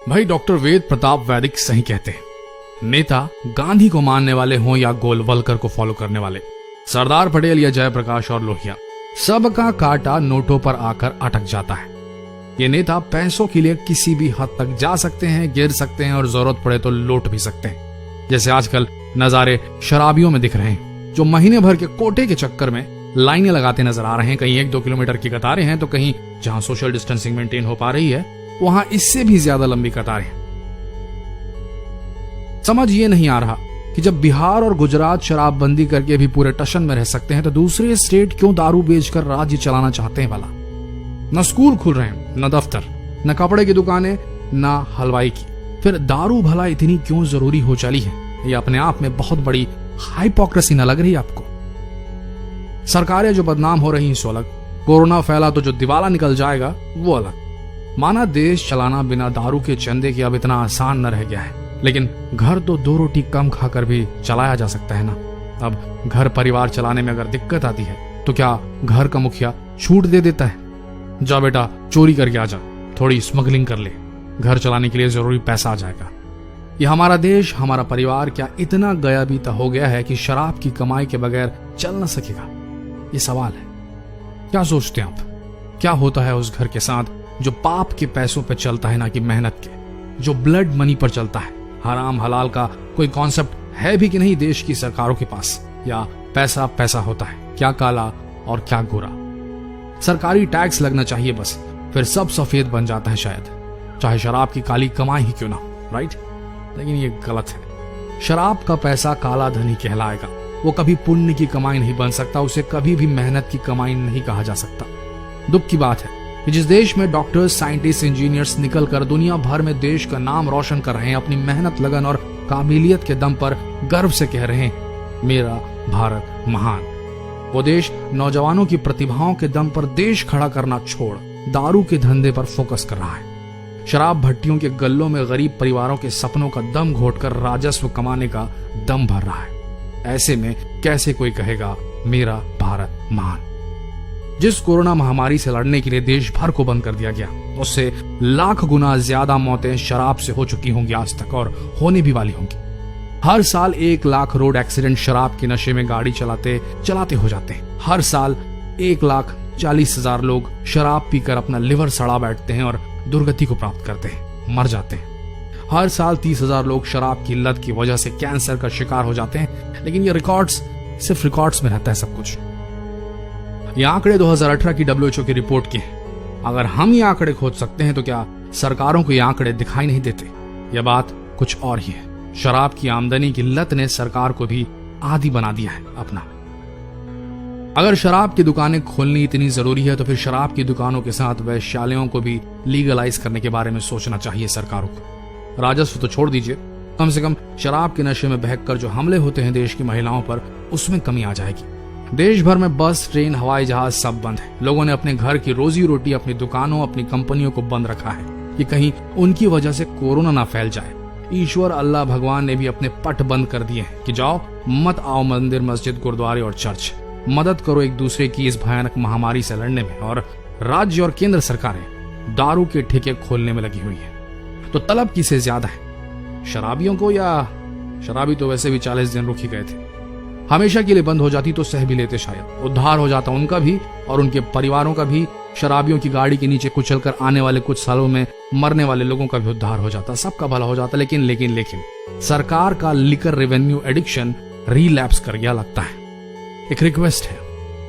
भाई डॉक्टर वेद प्रताप वैदिक सही कहते हैं। नेता गांधी को मानने वाले हों या गोलवलकर को फॉलो करने वाले, सरदार पटेल या जयप्रकाश और लोहिया, सबका कांटा नोटों पर आकर अटक जाता है। ये नेता पैसों के लिए किसी भी हद तक जा सकते हैं, गिर सकते हैं और जरूरत पड़े तो लौट भी सकते हैं। जैसे आजकल नजारे शराबियों में दिख रहे हैं, जो महीने भर के कोटे के चक्कर में लाइनें लगाते नजर आ रहे हैं। कहीं 1-2 किलोमीटर की कतारें हैं तो कहीं जहां सोशल डिस्टेंसिंग मेंटेन हो पा रही है वहां इससे भी ज्यादा लंबी कतारें हैं। समझ ये नहीं आ रहा कि जब बिहार और गुजरात शराबबंदी करके भी पूरे टशन में रह सकते हैं तो दूसरे स्टेट क्यों दारू बेचकर राज्य चलाना चाहते हैं भला। न स्कूल खुल रहे हैं, न दफ्तर, न कपड़े की दुकानें, न हलवाई की। फिर दारू भला इतनी क्यों जरूरी हो चली है? ये अपने आप में बहुत बड़ी हाइपोक्रेसी न लग रही आपको? सरकारें जो बदनाम हो रही हैं सो अलग, कोरोना फैला तो जो दिवाला निकल जाएगा वो अलग। माना देश चलाना बिना दारू के चंदे के अब इतना आसान न रह गया है, लेकिन घर तो 2 रोटी कम खाकर भी चलाया जा सकता है ना। अब घर परिवार चलाने में अगर दिक्कत आती है तो क्या घर का मुखिया छूट दे देता है? जा बेटा चोरी करके आ जा, थोड़ी स्मगलिंग कर ले, घर चलाने के लिए जरूरी पैसा आ जाएगा। ये हमारा देश, हमारा परिवार क्या इतना गया बीता हो गया है कि शराब की कमाई के बगैर चल न सकेगा? ये सवाल है। क्या सोचते हैं आप? क्या होता है उस घर के साथ जो पाप के पैसों पे चलता है ना कि मेहनत के, जो ब्लड मनी पर चलता है? हराम हलाल का कोई कॉन्सेप्ट है भी कि नहीं देश की सरकारों के पास? या पैसा पैसा होता है, क्या काला और क्या गोरा? सरकारी टैक्स लगना चाहिए बस, फिर सब सफेद बन जाता है शायद, चाहे शराब की काली कमाई ही क्यों ना, राइट? लेकिन ये गलत है। शराब का पैसा काला धन ही कहलाएगा। वो कभी पुण्य की कमाई नहीं बन सकता, उसे कभी भी मेहनत की कमाई नहीं कहा जा सकता। दुख की बात है कि जिस देश में डॉक्टर्स, साइंटिस्ट, इंजीनियर्स निकलकर दुनिया भर में देश का नाम रोशन कर रहे हैं, अपनी मेहनत, लगन और काबिलियत के दम पर गर्व से कह रहे हैं मेरा भारत महान, वो देश नौजवानों की प्रतिभाओं के दम पर देश खड़ा करना छोड़ दारू के धंधे पर फोकस कर रहा है। शराब भट्टियों के गल्लों में गरीब परिवारों के सपनों का दम घोटकर राजस्व कमाने का दम भर रहा है। ऐसे में कैसे कोई कहेगा मेरा भारत महान? जिस कोरोना महामारी से लड़ने के लिए देश भर को बंद कर दिया गया, उससे लाख गुना ज्यादा मौतें शराब से हो चुकी होंगी आज तक, और होने भी वाली होंगी। हर साल 1 लाख रोड एक्सीडेंट शराब के नशे में गाड़ी चलाते चलाते हो जाते हैं। हर साल 1,40,000 लोग शराब पीकर अपना लिवर सड़ा बैठते हैं और दुर्गति को प्राप्त करते हैं, मर जाते हैं। हर साल 30,000 लोग शराब की लत की वजह से कैंसर का शिकार हो जाते हैं। लेकिन ये रिकॉर्ड्स सिर्फ रिकॉर्ड्स में रहता है सब कुछ। ये आंकड़े 2018 की WHO की रिपोर्ट के हैं। अगर हम ये आंकड़े खोज सकते हैं तो क्या सरकारों को ये आंकड़े दिखाई नहीं देते? यह बात कुछ और ही है। शराब की आमदनी की लत ने सरकार को भी आदी बना दिया है अपना। अगर शराब की दुकानें खोलनी इतनी जरूरी है तो फिर शराब की दुकानों के साथ वैश्यालयों को भी लीगलाइज करने के बारे में सोचना चाहिए सरकारों को। राजस्व तो छोड़ दीजिए, कम से कम शराब के नशे में बहकर जो हमले होते हैं देश की महिलाओं पर, उसमें कमी आ जाएगी। देश भर में बस, ट्रेन, हवाई जहाज सब बंद है। लोगों ने अपने घर की रोजी रोटी अपनी दुकानों, अपनी कंपनियों को बंद रखा है कि कहीं उनकी वजह से कोरोना ना फैल जाए। ईश्वर अल्लाह भगवान ने भी अपने पट बंद कर दिए हैं कि जाओ मत आओ मंदिर, मस्जिद, गुरुद्वारे और चर्च। मदद करो एक दूसरे की इस भयानक महामारी से लड़ने में। और राज्य और केंद्र सरकारें दारू के ठेके खोलने में लगी हुई है। तो तलब किसे ज्यादा है, शराबियों को या शराबी तो वैसे भी 40 दिन रुक ही गए थे। हमेशा के लिए बंद हो जाती तो सह भी लेते, शायद उद्धार हो जाता उनका भी और उनके परिवारों का भी। शराबियों की गाड़ी के नीचे कुचलकर आने वाले कुछ सालों में मरने वाले लोगों का भी उद्धार हो जाता, सबका भला हो जाता। लेकिन सरकार का लिकर रेवेन्यू एडिक्शन रीलैप्स कर गया लगता है। एक रिक्वेस्ट है,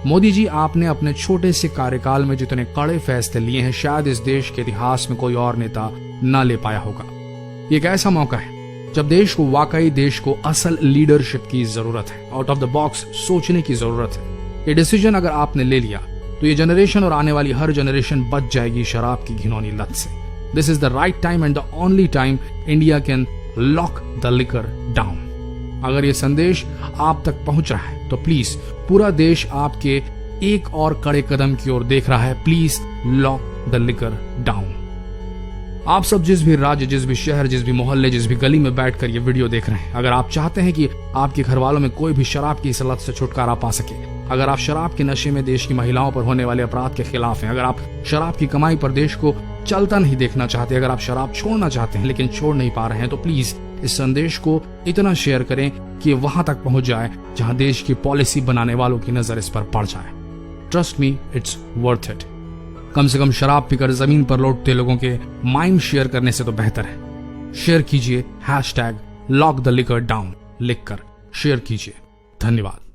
मोदी जी, आपने अपने छोटे से कार्यकाल में जितने कड़े फैसले लिए हैं शायद इस देश के इतिहास में कोई और नेता न ले पाया होगा। ये एक ऐसा मौका है जब देश को वाकई देश को असल लीडरशिप की जरूरत है, आउट ऑफ द बॉक्स सोचने की जरूरत है। ये डिसीजन अगर आपने ले लिया तो ये जनरेशन और आने वाली हर जनरेशन बच जाएगी शराब की घिनौनी लत से। This is the right time and the only time India can lock the liquor down. अगर ये संदेश आप तक पहुंच रहा है तो प्लीज, पूरा देश आपके एक और कड़े कदम की ओर देख रहा है। Please lock the liquor down. आप सब जिस भी राज्य, जिस भी शहर, जिस भी मोहल्ले, जिस भी गली में बैठकर ये वीडियो देख रहे हैं, अगर आप चाहते हैं कि आपके घर वालों में कोई भी शराब की इस लत से छुटकारा पा सके, अगर आप शराब के नशे में देश की महिलाओं पर होने वाले अपराध के खिलाफ हैं, अगर आप शराब की कमाई पर देश को चलता नहीं देखना चाहते, अगर आप शराब छोड़ना चाहते हैं लेकिन छोड़ नहीं पा रहे हैं, तो प्लीज इस संदेश को इतना शेयर करें कि वहां तक पहुंच जाए जहां देश की पॉलिसी बनाने वालों की नजर इस पर पड़ जाए। Trust me, it's worth it. कम से कम शराब पीकर जमीन पर लौटते लोगों के माइंड शेयर करने से तो बेहतर है। शेयर कीजिए #LockTheLiquorDown लिखकर शेयर कीजिए। धन्यवाद।